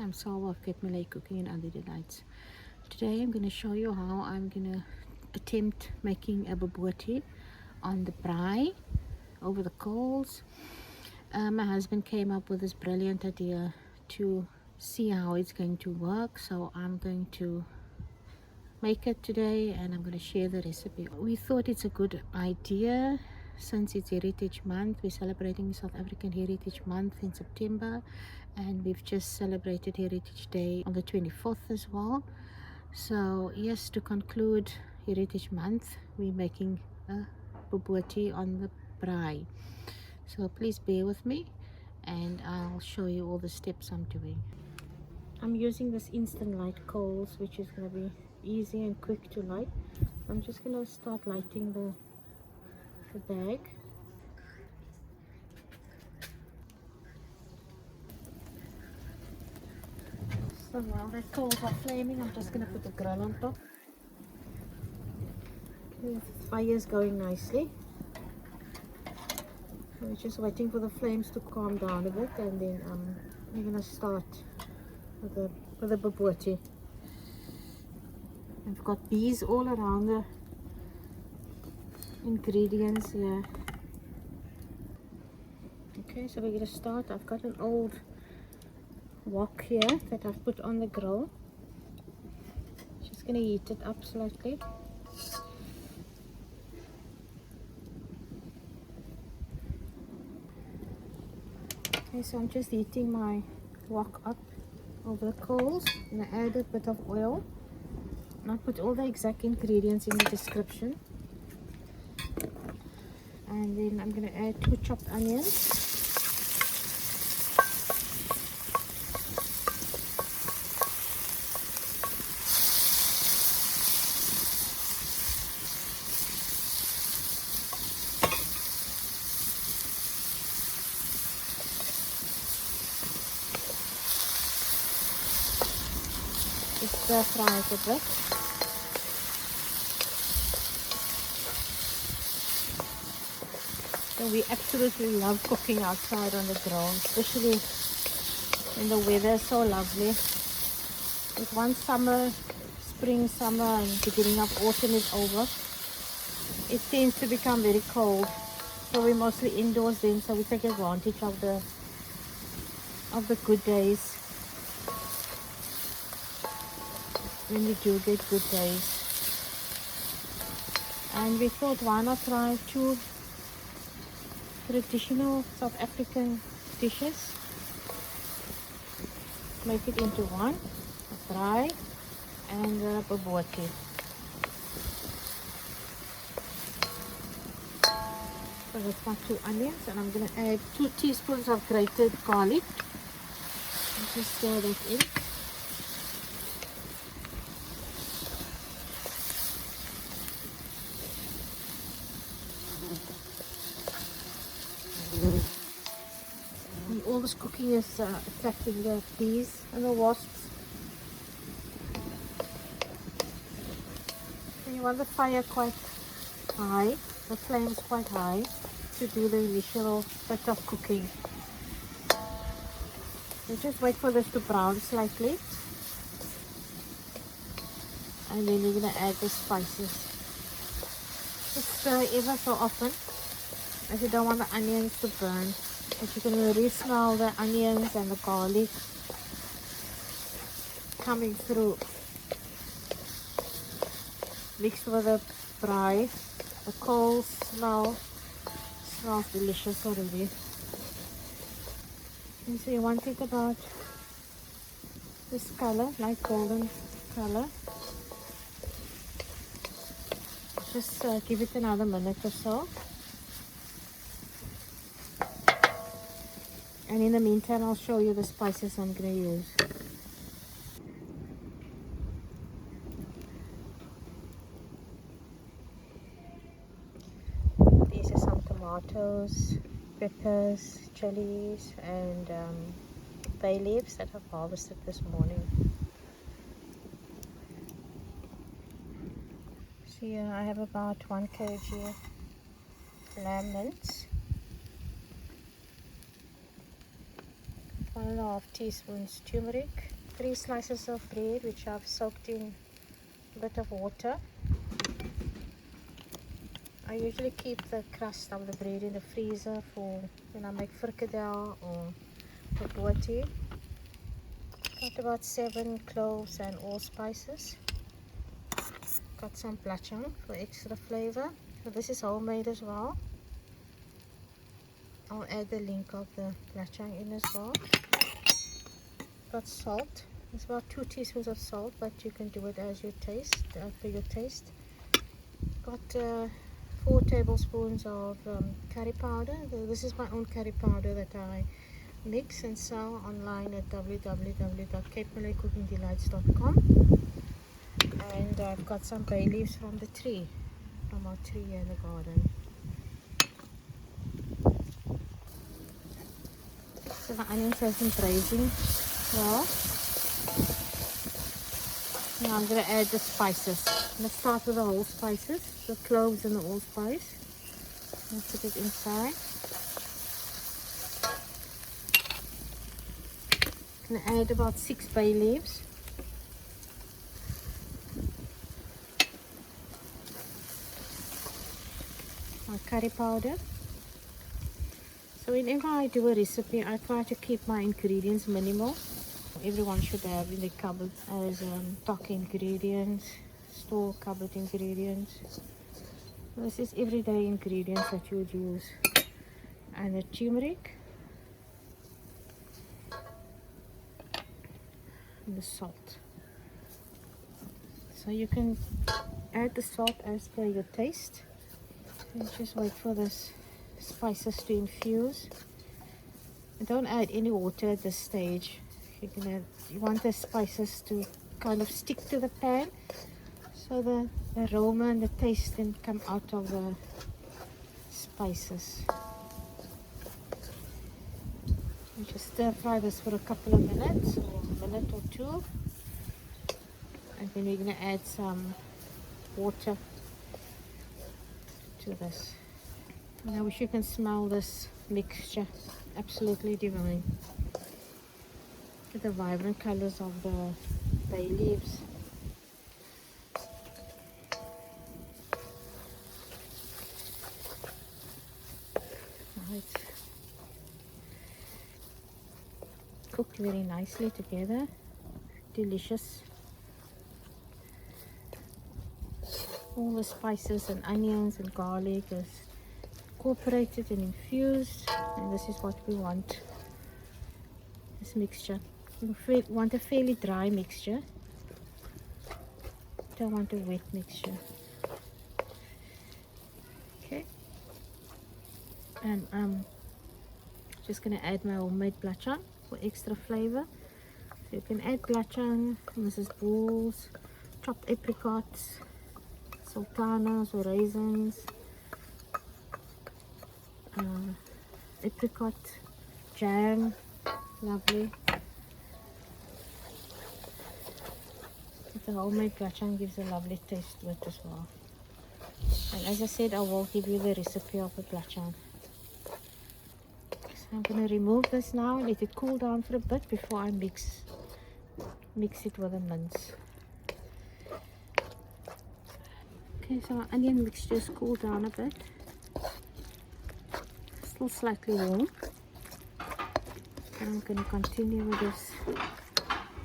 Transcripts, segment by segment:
I'm Salwaa of Get Malay Cooking and Other Delights. Today I'm going to show you how I'm going to attempt making a bobotie on the braai over the coals. My husband came up with this brilliant idea to see how it's going to work, so I'm going to make it today and I'm going to share the recipe. We thought it's a good idea since it's Heritage Month. We're celebrating South African Heritage Month in September, and we've just celebrated Heritage Day on the 24th as well. So yes, to conclude Heritage Month, we're making a bobotie on the braai. So please bear with me and I'll show you all the steps I'm doing. I'm using this instant light coals, which is going to be easy and quick to light. I'm just going to start lighting the bag. So while the coals are flaming, I'm just going to put the grill on top. Okay, the fire is going nicely. We're just waiting for the flames to calm down a bit, and then we're going to start with the bobotie. I've got bees all around the ingredients here. Okay, so we're going to start. I've got an old wok here that I've put on the grill. Just going to heat it up slightly. Okay, so I'm just heating my wok up over the coals, and I add a bit of oil. And I'll put all the exact ingredients in the description. And then I'm going to add 2 chopped onions. Just stir fry it a bit. So we absolutely love cooking outside on the grill, especially when the weather is so lovely. With one summer, spring, summer and beginning of autumn is over, it tends to become very cold. So we're mostly indoors then, so we take advantage of the good days. When we do get good days. And we thought, why not try 2 traditional South African dishes, make it into one, a braai and a bobotie. So that's my 2 onions, and I'm going to add 2 teaspoons of grated garlic. Just stir that in. And all this cooking is attracting the bees and the wasps. And you want the fire quite high, the flames quite high, to do the initial bit of cooking. So just wait for this to brown slightly, and then you're going to add the spices. Just stir ever so often, as you don't want the onions to burn. But you can really smell the onions and the garlic coming through, mixed with the braai. The coals smells delicious already. And so you want it about this color, light golden color. Just give it another minute or so. And in the meantime, I'll show you the spices I'm going to use. These are some tomatoes, peppers, chilies, and bay leaves that I've harvested this morning. So here I have about 1 kg lamb mince, 1.5 teaspoons turmeric, 3 slices of bread which I've soaked in a bit of water. I usually keep the crust of the bread in the freezer for when I make frikadel or bobotie. Got about 7 cloves and allspices. Got some belacan for extra flavor. So this is homemade as well. I'll add the link of the belacan in as well. Got salt. It's about 2 teaspoons of salt, but you can do it as your taste, for your taste. Got 4 tablespoons of curry powder. This is my own curry powder that I mix and sell online at www.capemalaycookingdelights.com. And I've got some bay leaves from the tree, from our tree in the garden. So the onions have been braising well. Now I'm going to add the spices. Let's start with the whole spices, the cloves and the allspice. Let's put it inside. I'm going to add about 6 bay leaves. My curry powder. So whenever I do a recipe, I try to keep my ingredients minimal. Everyone should have in the cupboard as stock ingredients, store cupboard ingredients. This is everyday ingredients that you would use. And the turmeric. And the salt. So you can add the salt as per your taste. And just wait for this spices to infuse. And don't add any water at this stage. You want the spices to kind of stick to the pan, so the aroma and the taste can come out of the spices. And just stir fry this for a couple of minutes, or a minute or two, and then we're going to add some water to this. And I wish you can smell this mixture. Absolutely divine. Look at the vibrant colors of the bay leaves. Right. Cooked very nicely together. Delicious. All the spices and onions and garlic is incorporated and infused, and this is what we want. This mixture. We want a fairly dry mixture. Don't want a wet mixture. Okay. And I'm just gonna add my homemade belacan for extra flavor. So you can add belacan, Mrs. Balls, chopped apricots, sultanas or raisins, apricot jam, lovely. The homemade belacan gives a lovely taste to it as well. And as I said, I will give you the recipe of the belacan. So I'm going to remove this now, let it cool down for a bit before I mix it with the mince. Okay, so our onion mixture is cooled down a bit. Still slightly warm. And I'm going to continue with this,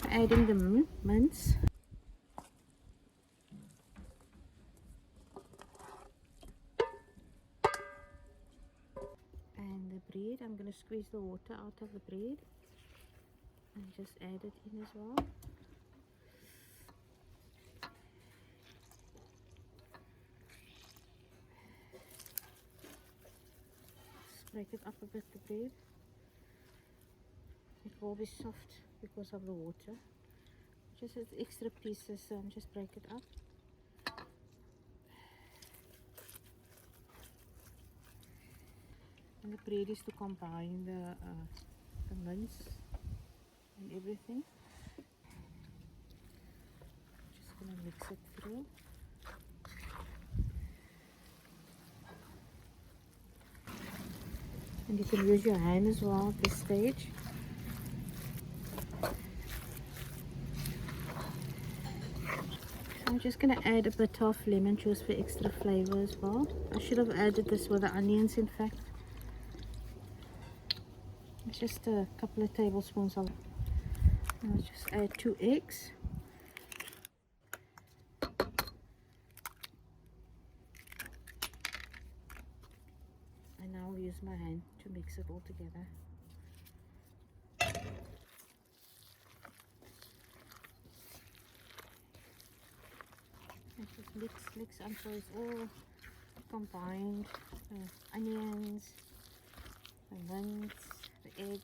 adding the mince. And the bread, I'm going to squeeze the water out of the bread and just add it in as well. Break it up a bit, the bread. It will be soft because of the water. Just as extra pieces, just break it up. And the bread is to combine the mince and everything. Just gonna mix it through. And you can use your hand as well at this stage. just going to add a bit of lemon juice for extra flavor as well. I should have added this with the onions, in fact. It's just a couple of tablespoons of. I'll just add 2 eggs. And now I'll use my hand to mix it all together. And just mix until it's all combined. The onions, the mince, the egg.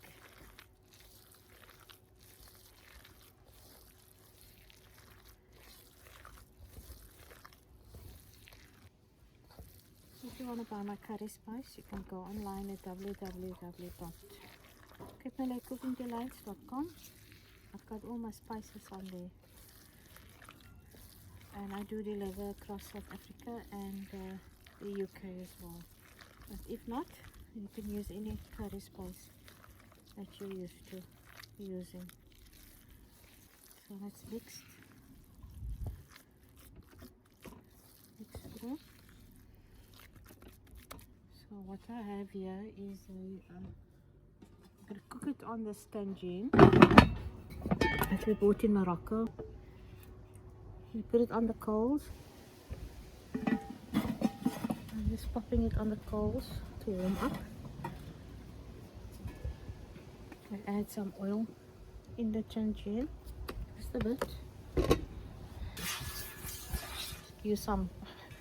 If you want to buy my curry spice, you can go online at www.malaycookingdelights.com. I've got all my spices on there, and I do deliver across South Africa and the UK as well. But if not, you can use any curry spice that you're used to using. So that's mixed. Mix through. So what I have here is I'm going to cook it on this tangine that we bought in Morocco. You put it on the coals. I'm just popping it on the coals to warm up. I add some oil in the tangine, just a bit. Use some,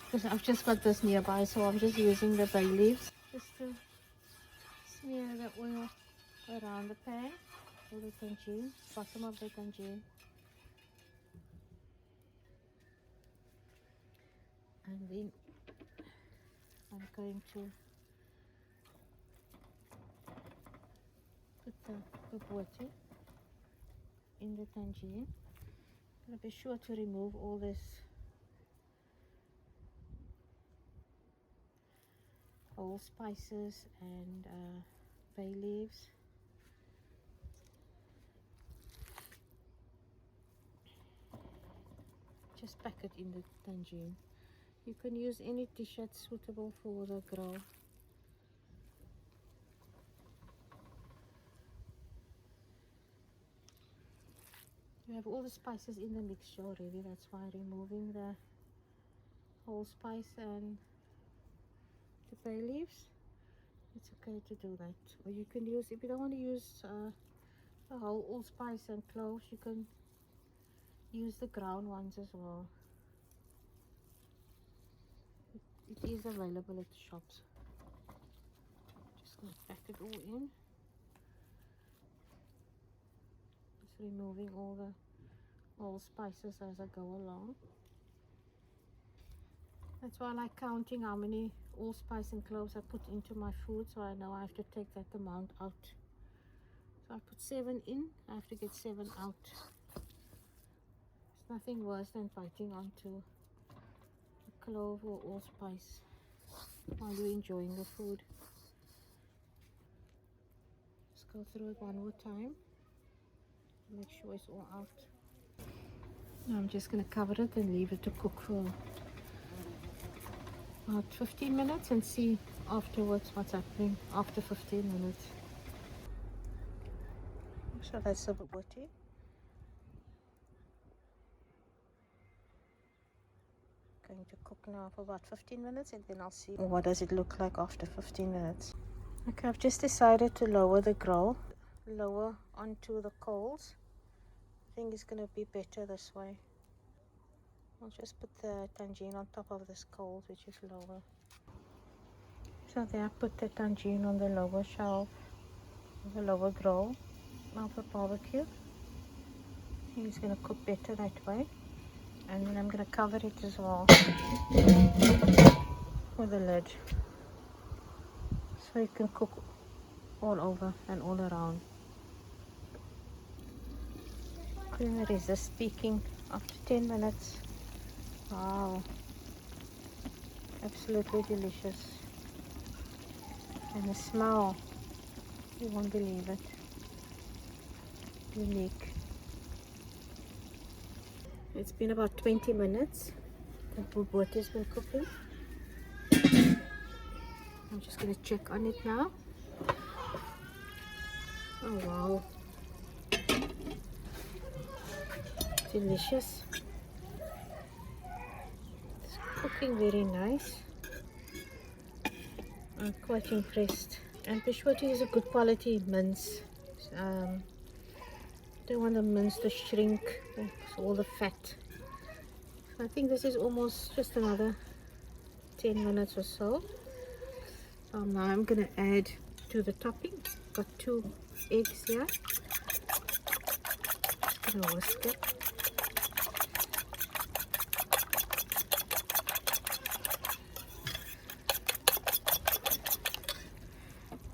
because I've just got this nearby, so I'm just using the bay leaves just to smear the oil around the pan or the tangine, bottom of the tangine. And then I'm going to put the bobotie in the tangine. I'm going to be sure to remove all this whole spices and bay leaves. Just pack it in the tangine. You can use any dish that's suitable for the grill. You have all the spices in the mixture already, that's why removing the whole spice and the bay leaves, it's okay to do that. Or you can use, if you don't want to use the whole allspice and cloves, you can use the ground ones as well. It is available at the shops. Just going to pack it all in. Just removing all the spices as I go along. That's why I like counting how many allspice and cloves I put into my food, so I know I have to take that amount out. So I put 7 in, I have to get 7 out. There's nothing worse than biting onto a clove or allspice while you're enjoying the food. Just go through it one more time. Make sure it's all out. Now I'm just going to cover it and leave it to cook for about 15 minutes and see afterwards what's happening after 15 minutes. So that's the bobotie. Going to cook now for about 15 minutes and then I'll see what does it look like after 15 minutes. Okay, I've just decided to lower the grill, lower onto the coals. I think it's going to be better this way. I'll just put the tangine on top of this coals, which is lower. So there I put the tangine on the lower shelf, the lower grill. Now for barbecue. It's going to cook better that way. And then I'm going to cover it as well with a lid, so it can cook all over and all around. Couldn't resist speaking after 10 minutes. Wow, absolutely delicious. And the smell, you won't believe it. Unique. It's been about 20 minutes. The bobotie has been cooking. I'm just going to check on it now. Oh wow. Delicious. It's cooking very nice. I'm quite impressed. And bobotie is a good quality mince. Don't want the mince to shrink, all the fat. So I think this is almost just another 10 minutes or so. Now I'm going to add to the topping. Got 2 eggs here. Just going to whisk it.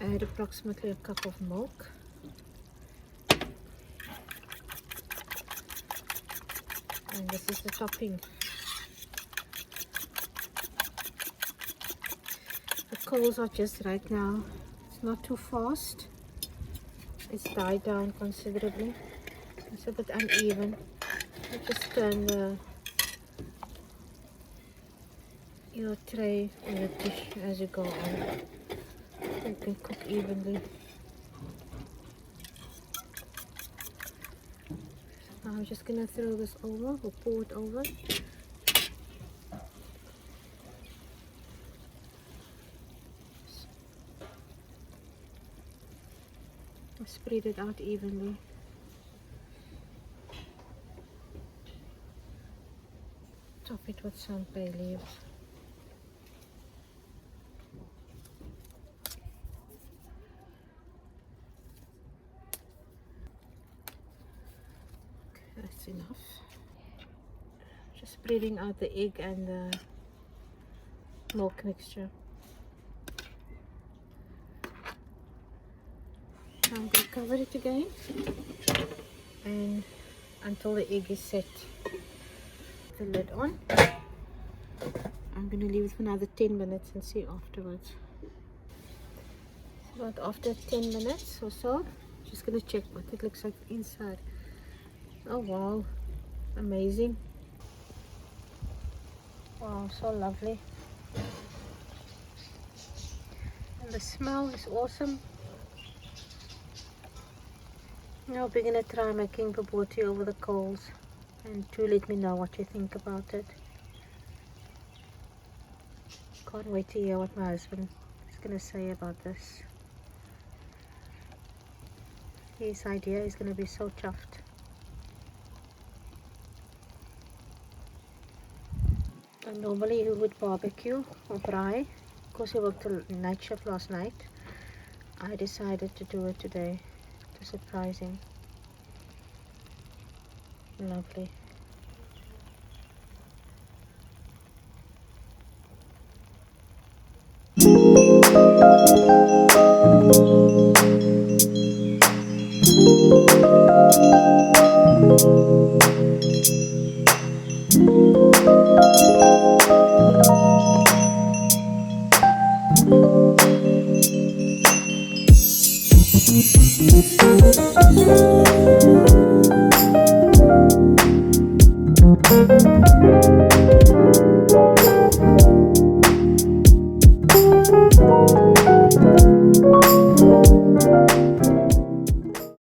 Add approximately a cup of milk. And this is the topping. The coals are just right now. It's not too fast. It's died down considerably. It's a bit uneven. You just turn your tray or your dish as you go on. So you can cook evenly. I'm just gonna throw this over or pour it over. Spread it out evenly. Top it with some bay leaves. That's enough. Just spreading out the egg and the milk mixture. Now I'm going to cover it again and until the egg is set. The lid on. I'm going to leave it for another 10 minutes and see afterwards. So about after 10 minutes or so, just going to check what it looks like inside. Oh wow, amazing. Wow, so lovely. And the smell is awesome. Now we're going to try making bobotie over the coals, and do let me know what you think about it. Can't wait to hear what my husband is going to say about this. His idea is going to be so chuffed. And normally he would barbecue or braai. Of course he worked a night shift last night. I decided to do it today to surprise him. Lovely.